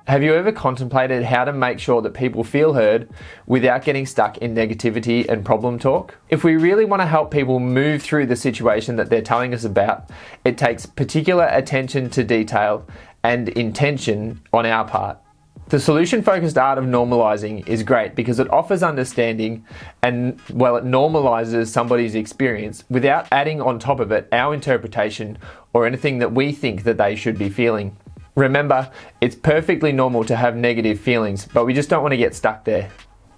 Have you ever contemplated how to make sure that people feel heard without getting stuck in negativity and problem talk? If we really want to help people move through the situation that they're telling us about, it takes particular attention to detail and intention on our part. The solution-focused art of normalizing is great because it offers understanding and, well, it normalizes somebody's experience without adding on top of it our interpretation or anything that we think that they should be feeling. Remember, it's perfectly normal to have negative feelings, but we just don't want to get stuck there.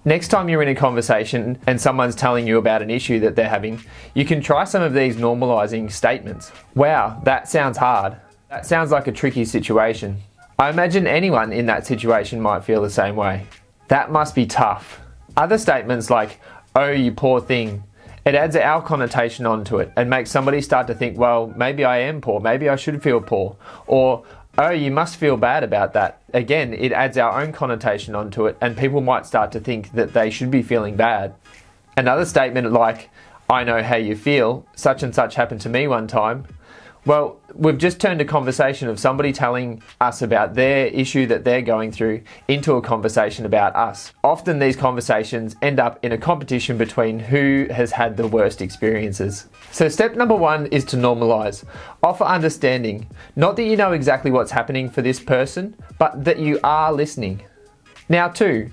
Next time you're in a conversation and someone's telling you about an issue that they're having, you can try some of these normalizing statements. Wow, that sounds hard. That sounds like a tricky situation. I imagine anyone in that situation might feel the same way. That must be tough. Other statements like, oh, you poor thing, it adds our connotation onto it and makes somebody start to think, well, maybe I am poor, maybe I should feel poor. Or, oh, you must feel bad about that. Again, it adds our own connotation onto it and people might start to think that they should be feeling bad. Another statement like, I know how you feel, such and such happened to me one time. Well, we've just turned a conversation of somebody telling us about their issue that they're going through into a conversation about us. Often these conversations end up in a competition between who has had the worst experiences. So step number 1 is to normalize. Offer understanding. Not that you know exactly what's happening for this person, but that you are listening. Now 2,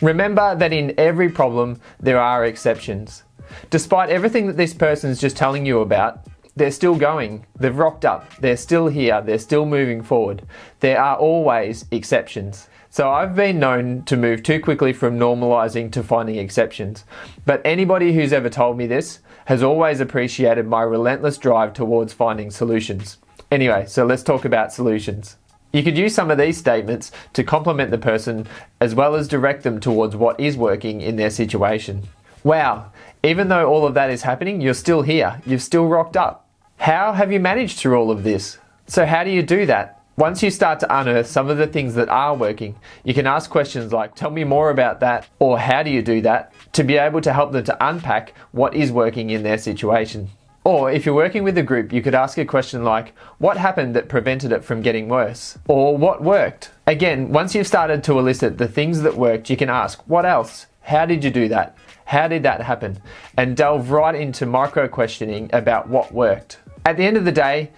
remember that in every problem there are exceptions. Despite everything that this person's just telling you about, they're still going, they've rocked up, they're still here, they're still moving forward. There are always exceptions. So I've been known to move too quickly from normalizing to finding exceptions. But anybody who's ever told me this has always appreciated my relentless drive towards finding solutions. Anyway, so let's talk about solutions. You could use some of these statements to compliment the person as well as direct them towards what is working in their situation. Wow, even though all of that is happening, you're still here, you've still rocked up. How have you managed through all of this? So how do you do that? Once you start to unearth some of the things that are working, you can ask questions like, tell me more about that, or how do you do that, to be able to help them to unpack what is working in their situation. Or if you're working with a group, you could ask a question like, what happened that prevented it from getting worse? Or what worked? Again, once you've started to elicit the things that worked, you can ask, what else? How did you do that? How did that happen? And delve right into micro questioning about what worked. At the end of the day,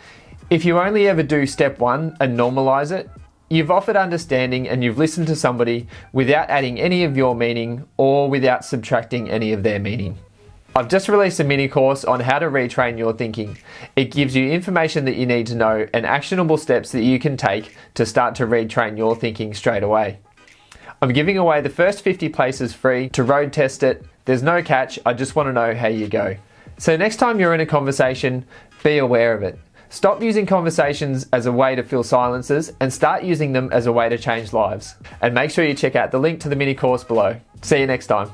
if you only ever do step 1 and normalize it, you've offered understanding and you've listened to somebody without adding any of your meaning or without subtracting any of their meaning. I've just released a mini course on how to retrain your thinking. It gives you information that you need to know and actionable steps that you can take to start to retrain your thinking straight away. I'm giving away the first 50 places free to road test it. There's no catch, I just want to know how you go. So next time you're in a conversation, be aware of it. Stop using conversations as a way to fill silences and start using them as a way to change lives. And make sure you check out the link to the mini course below. See you next time.